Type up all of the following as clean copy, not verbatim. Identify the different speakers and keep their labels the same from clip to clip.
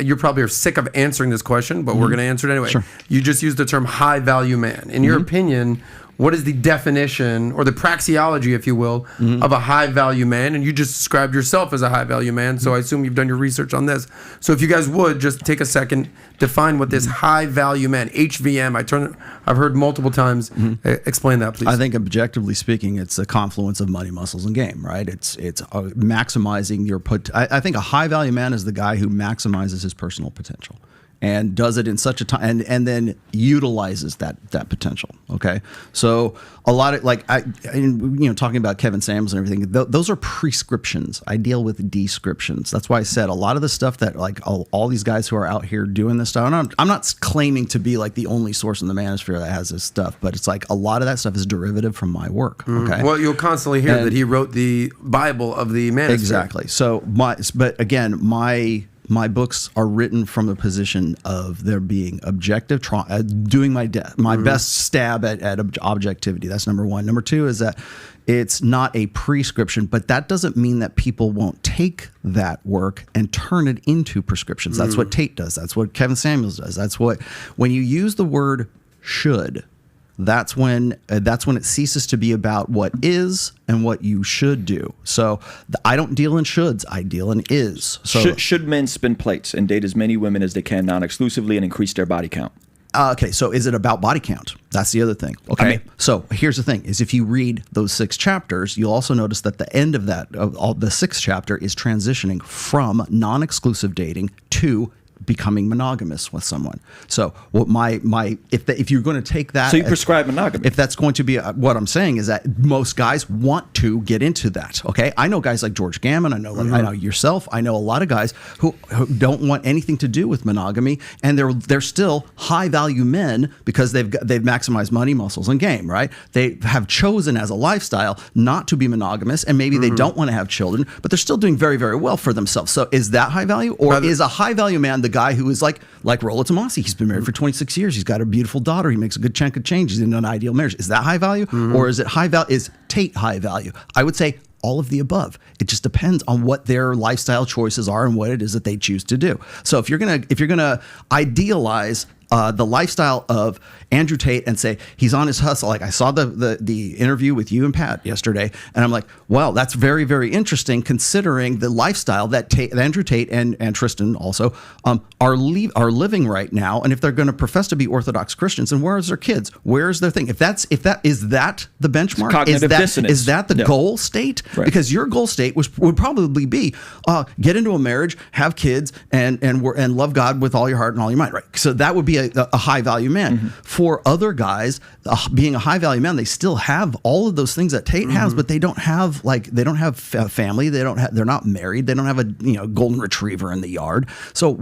Speaker 1: you probably are sick of answering this question, but we're going to answer it anyway.
Speaker 2: Sure.
Speaker 1: You just used the term high value man. In your opinion, what is the definition or the praxeology, if you will, of a high value man? And you just described yourself as a high value man, so I assume you've done your research on this. So if you guys would just take a second, define what this high value man, HVM, I've heard multiple times. Explain that, please.
Speaker 2: I think objectively speaking, it's a confluence of money, muscles, and game, right? It's maximizing your I think a high value man is the guy who maximizes his personal potential and does it in such a time, and then utilizes that potential. Okay, so a lot of talking about Kevin Samuels and everything, those are prescriptions. I deal with descriptions. That's why I said a lot of the stuff that like all these guys who are out here doing this stuff. And I'm not claiming to be like the only source in the manosphere that has this stuff, but it's like a lot of that stuff is derivative from my work. Okay,
Speaker 1: well, you'll constantly hear that he wrote the Bible of the manosphere.
Speaker 2: Exactly. So but again, my books are written from the position of there being objective, doing my best stab at objectivity. That's number one. Number two is that it's not a prescription, but that doesn't mean that people won't take that work and turn it into prescriptions. That's what Tate does. That's what Kevin Samuels does. That's when you use the word should, that's when it ceases to be about what is and what you should do. So I don't deal in shoulds, I deal in is. So
Speaker 3: should men spin plates and date as many women as they can non-exclusively and increase their body count?
Speaker 2: Okay, so is it about body count? That's the other thing. Okay, so here's the thing: is if you read those 6 chapters, you'll also notice that the end of the 6th chapter is transitioning from non-exclusive dating to becoming monogamous with someone. So what if you're going to take that,
Speaker 3: so you prescribe monogamy.
Speaker 2: If that's going to be what I'm saying is that most guys want to get into that. Okay, I know guys like George Gammon. I know yourself. I know a lot of guys who don't want anything to do with monogamy, and they're still high value men because they've maximized money, muscles, and game. Right? They have chosen as a lifestyle not to be monogamous, and maybe they don't want to have children, but they're still doing very, very well for themselves. So is that high value, or is a high value man the guy who is like Rollo Tomassi? He's been married for 26 years. He's got a beautiful daughter. He makes a good chunk of change. He's in an ideal marriage. Is that high value, or is it high value? Is Tate high value? I would say all of the above. It just depends on what their lifestyle choices are and what it is that they choose to do. So if you're gonna idealize the lifestyle of Andrew Tate and say he's on his hustle. Like I saw the interview with you and Pat yesterday, and I'm like, wow, that's very, very interesting considering the lifestyle that Andrew Tate and Tristan also are living right now. And if they're going to profess to be Orthodox Christians, and where's their kids? Where's their thing? Is that the benchmark?
Speaker 3: Cognitive dissonance.
Speaker 2: Is that the goal state? Right. Because your goal state would probably be get into a marriage, have kids, and love God with all your heart and all your mind. Right. So that would be a high value man. For other guys, being a high value man, they still have all of those things that Tate has, but they don't have family. They're not married. They don't have a golden retriever in the yard. So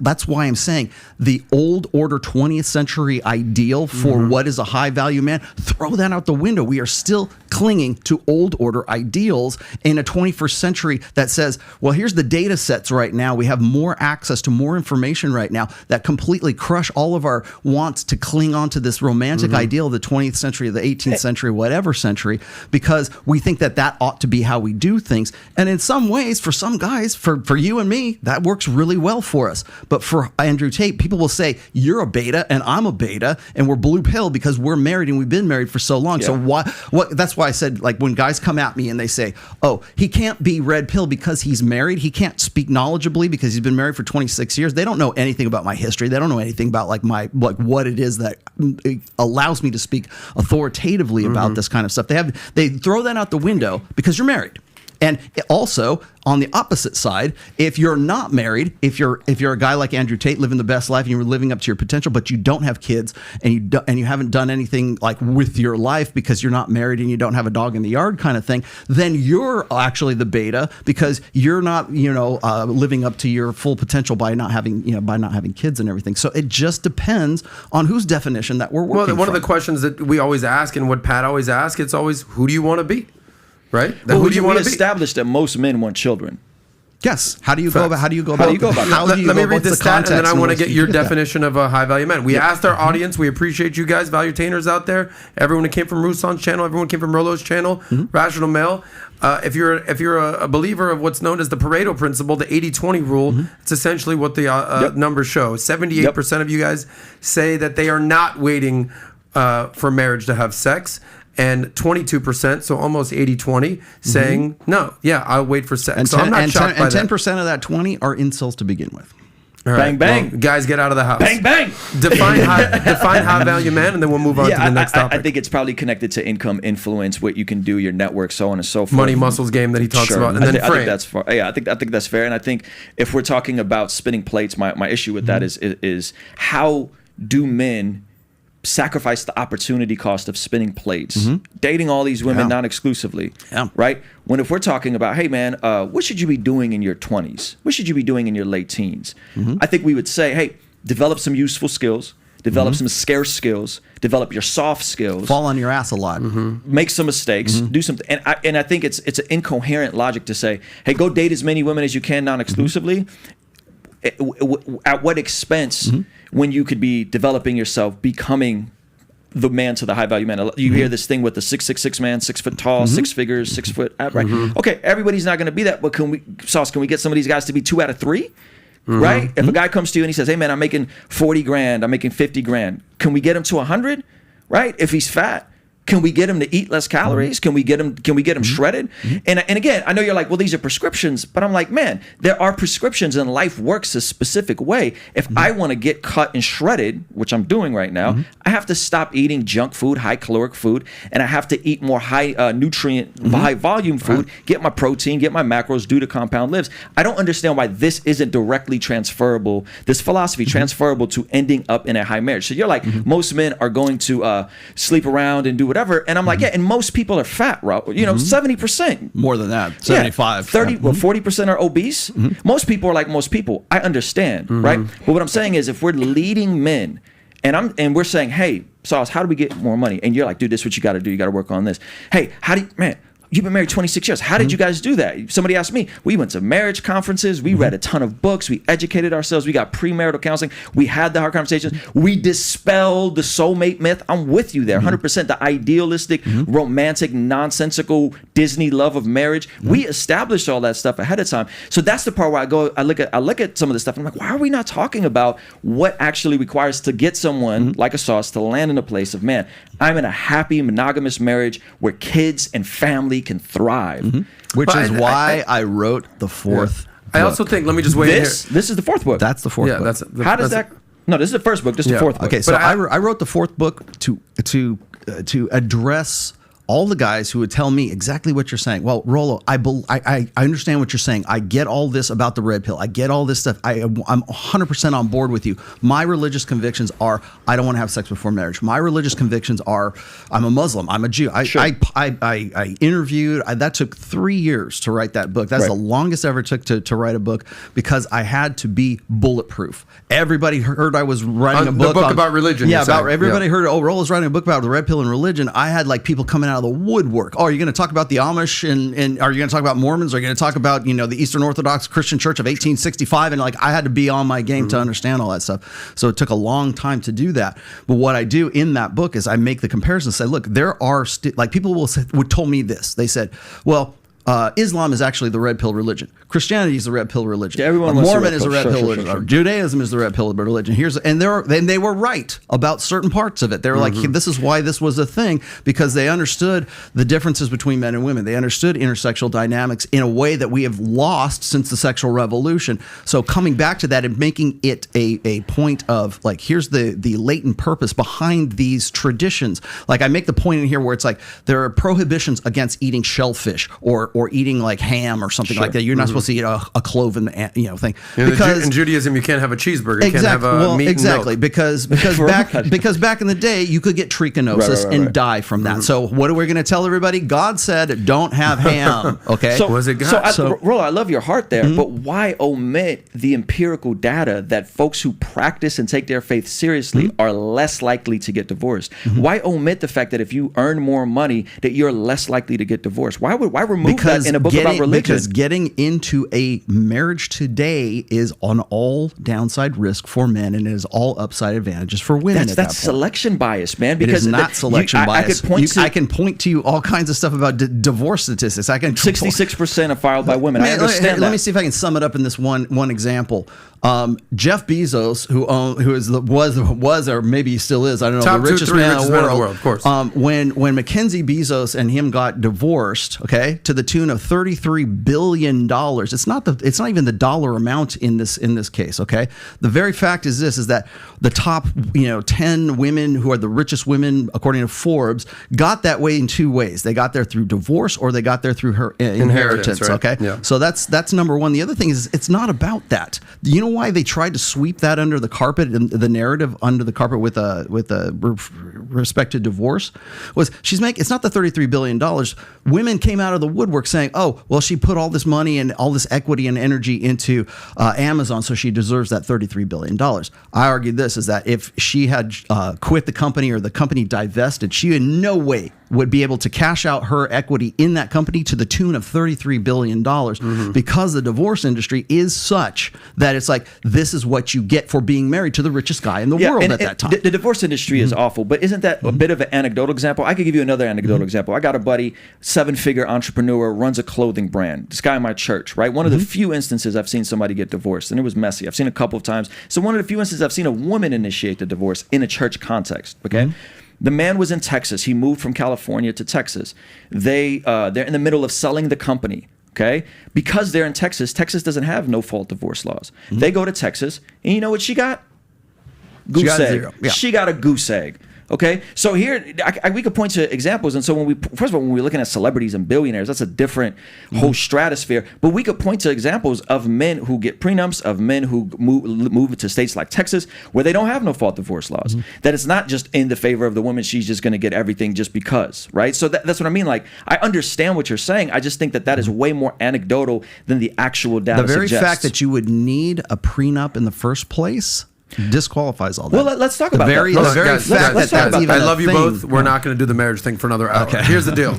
Speaker 2: that's why I'm saying the old order 20th century ideal for what is a high value man, throw that out the window. We are still clinging to old order ideals in a 21st century that says, well, here's the data sets right now. We have more access to more information right now that completely crush all of our wants to cling on to this romantic ideal of the 20th century, the 18th century, whatever century, because we think that ought to be how we do things. And in some ways, for some guys, for you and me, that works really well for us. But for Andrew Tate, people will say, you're a beta and I'm a beta and we're blue pill because we're married and we've been married for so long. Yeah. So that's why I said, like, when guys come at me and they say, oh, he can't be red pill because he's married. He can't speak knowledgeably because he's been married for 26 years. They don't know anything about my history. They don't know anything about what it is that allows me to speak authoritatively about this kind of stuff. They throw that out the window because you're married. And also, on the opposite side, if you're not married, if you're a guy like Andrew Tate living the best life and you're living up to your potential, but you don't have kids and you haven't done anything like with your life because you're not married and you don't have a dog in the yard kind of thing, then you're actually the beta because you're not living up to your full potential by not having kids and everything. So it just depends on whose definition that we're working.
Speaker 1: Well, one of the questions that we always ask and what Pat always asks, it's always, who do you want to be? Right?
Speaker 3: Well, who do you want to be? We established that most men want children.
Speaker 2: Yes. How do you go about? How do you go
Speaker 3: How
Speaker 2: about?
Speaker 3: do you go about
Speaker 2: How do you
Speaker 1: Let
Speaker 2: go
Speaker 1: me read
Speaker 2: about
Speaker 1: the
Speaker 2: the
Speaker 1: stat, and then
Speaker 2: context
Speaker 1: I
Speaker 2: in
Speaker 1: want to
Speaker 2: which
Speaker 1: get
Speaker 2: you
Speaker 1: your
Speaker 2: get that?
Speaker 1: definition of a high value man. We asked our audience. We appreciate you guys, value-tainers out there. Everyone who came from Ruslan's channel, everyone came from Rolo's channel, Rational Male. If you're a believer of what's known as the Pareto principle, the 80-20 rule, it's essentially what the numbers show. 78% of you guys say that they are not waiting for marriage to have sex. And 22%, so almost 80-20, saying, no, yeah, I'll wait for sex.
Speaker 2: And
Speaker 1: so I'm not shocked by that.
Speaker 2: And 10% of that 20 are incels to begin with.
Speaker 1: All
Speaker 3: Bang, bang.
Speaker 1: Well, guys, get out of the house.
Speaker 3: Bang, bang.
Speaker 1: Define high value man, and then we'll move on to the next topic.
Speaker 3: I think it's probably connected to income, influence, what you can do, your network, so on and so forth.
Speaker 1: Money muscles game that he talks about, and then
Speaker 3: I think that's fair. Yeah, I think that's fair. And I think if we're talking about spinning plates, my issue with that is how do men sacrifice the opportunity cost of spinning plates, dating all these women non-exclusively, right? When if we're talking about, hey man, what should you be doing in your 20s? What should you be doing in your late teens? I think we would say, hey, develop some useful skills, develop some scarce skills, develop your soft skills.
Speaker 2: Fall on your ass a lot.
Speaker 3: Make some mistakes, do something. And I think it's an incoherent logic to say, hey, go date as many women as you can non-exclusively. At what expense when you could be developing yourself, becoming the man to the high value man? You hear this thing with the 6'6" man, 6 foot tall, 6 figures, 6 foot, right? Okay, everybody's not going to be that, but can we get some of these guys to be 2 out of 3? Right? If a guy comes to you and he says, hey man, I'm making 40 grand, I'm making 50 grand. Can we get him to 100? Right? If he's fat, can we get him to eat less calories? Can we get him shredded? And again, I know you're like, well, these are prescriptions, but I'm like, man, there are prescriptions and life works a specific way. If I want to get cut and shredded, which I'm doing right now, I have to stop eating junk food, high caloric food, and I have to eat more high nutrient, high volume food, get my protein, get my macros, do the compound lives. I don't understand why this isn't directly transferable, this philosophy transferable to ending up in a high marriage. So you're like, most men are going to sleep around and do whatever. And I'm like, yeah, and most people are fat, Rob. 70%.
Speaker 2: More than that, 75.
Speaker 3: 30, 40% are obese. Most people are like most people. I understand, right? But what I'm saying is if we're leading men and we're saying, hey, Sauce, how do we get more money? And you're like, dude, this is what you got to do. You got to work on this. Hey, you've been married 26 years. How did you guys do that? Somebody asked me. We went to marriage conferences. We read a ton of books. We educated ourselves. We got premarital counseling. We had the hard conversations. We dispelled the soulmate myth. I'm with you there, 100%. The idealistic, romantic, nonsensical Disney love of marriage. We established all that stuff ahead of time. So that's the part where I look at some of this stuff and I'm like, why are we not talking about what actually requires to get someone like a Sauce to land in a place of, man, I'm in a happy monogamous marriage where kids and family can thrive.
Speaker 2: Which is why I wrote the fourth book.
Speaker 1: I also think, let me just weigh in here.
Speaker 3: This is the fourth book.
Speaker 2: That's the fourth book.
Speaker 3: How does that... No, this is the first book. This is the fourth book.
Speaker 2: Okay, so I wrote the fourth book to address all the guys who would tell me exactly what you're saying. Well, Rolo, I understand what you're saying. I get all this about the red pill. I get all this stuff. I'm 100% on board with you. My religious convictions are I don't want to have sex before marriage. My religious convictions are I'm a Muslim. I'm a Jew. I interviewed. That took 3 years to write that book. That's the longest I ever took to write a book because I had to be bulletproof. Everybody heard I was writing a book
Speaker 1: about religion.
Speaker 2: Yeah, everybody heard, Rolo's writing a book about the red pill and religion. I had like people coming out of the woodwork. Oh, are you going to talk about the Amish and are you going to talk about Mormons? Are you going to talk about, the Eastern Orthodox Christian Church of 1865? And like, I had to be on my game to understand all that stuff. So it took a long time to do that. But what I do in that book is I make the comparison, say, look, there are people would told me this. They said, well, Islam is actually the red pill religion. Christianity is the red pill religion.
Speaker 3: Yeah,
Speaker 2: Mormon is the red pill religion. Judaism is the red pill religion. They were right about certain parts of it. They were like, this is why this was a thing, because they understood the differences between men and women. They understood intersexual dynamics in a way that we have lost since the sexual revolution. So coming back to that and making it a point of like, here's the latent purpose behind these traditions. Like I make the point in here where it's like there are prohibitions against eating shellfish or eating like ham or something like that. You're not supposed to eat a cloven thing.
Speaker 1: Because in Judaism you can't have a cheeseburger. You can't have meat and milk.
Speaker 2: because back in the day you could get trichinosis and die from that. So what are we going to tell everybody? God said don't have ham. Okay.
Speaker 3: So
Speaker 1: was it God?
Speaker 3: Rolo, I love your heart there, but why omit the empirical data that folks who practice and take their faith seriously are less likely to get divorced? Why omit the fact that if you earn more money that you're less likely to get divorced? Why remove that in a book about religion.
Speaker 2: Because getting into a marriage today is on all downside risk for men, and it is all upside advantages for women.
Speaker 3: That's selection bias, man.
Speaker 2: It
Speaker 3: Because
Speaker 2: is not selection bias. I can point to you all kinds of stuff about divorce statistics. I can
Speaker 3: 66% are filed by women. I understand that.
Speaker 2: Let me see if I can sum it up in this one example. Jeff Bezos, was or maybe still is, I don't know,
Speaker 1: Top
Speaker 2: the richest man in the world,
Speaker 1: of course.
Speaker 2: When Mackenzie Bezos and him got divorced, okay, to the tune of $33 billion. It's not even the dollar amount in this case, okay? The very fact is that the top 10 women who are the richest women according to Forbes got that way in two ways. They got there through divorce, or they got there through her inheritance,
Speaker 1: right?
Speaker 2: okay?
Speaker 1: Yeah.
Speaker 2: So that's number one. The other thing is it's not about that. You know why they tried to sweep that under the carpet, and the narrative under the carpet with respect to divorce was it's not the $33 billion. Women came out of the woodwork saying, oh, well, she put all this money and all this equity and energy into Amazon, so she deserves that $33 billion. I argue this is that if she had quit the company, or the company divested, she in no way would be able to cash out her equity in that company to the tune of $33 billion, because the divorce industry is such that it's like, this is what you get for being married to the richest guy in the world at that time.
Speaker 3: The divorce industry is awful, but isn't that a bit of an anecdotal example? I could give you another anecdotal example. I got a buddy, 7-figure entrepreneur, runs a clothing brand. This guy in my church, right? One of the few instances I've seen somebody get divorced, and it was messy. I've seen a couple of times. So one of the few instances I've seen a woman initiate the divorce in a church context, okay? The man was in Texas. He moved from California to Texas. They're in the middle of selling the company. Okay, because they're in Texas. Texas doesn't have no fault divorce laws. They go to Texas, and you know what she got? Goose egg.
Speaker 2: Yeah.
Speaker 3: She got a goose egg. Okay, so here we could point to examples, and so first of all, when we're looking at celebrities and billionaires, that's a different whole stratosphere. But we could point to examples of men who get prenups, of men who move to states like Texas, where they don't have no fault divorce laws. That it's not just in the favor of the woman; she's just going to get everything just because, right? So that's what I mean. Like, I understand what you're saying. I just think that is way more anecdotal than the actual data.
Speaker 2: The very
Speaker 3: suggests.
Speaker 2: fact that you would need a prenup in the first place disqualifies all that.
Speaker 3: Well, let's talk about that.
Speaker 2: The very fact
Speaker 1: guys,
Speaker 2: that that's even
Speaker 1: I love
Speaker 2: a
Speaker 1: you
Speaker 2: thing.
Speaker 1: both. We're not going to do the marriage thing for another hour.
Speaker 2: Okay.
Speaker 1: Here's the deal.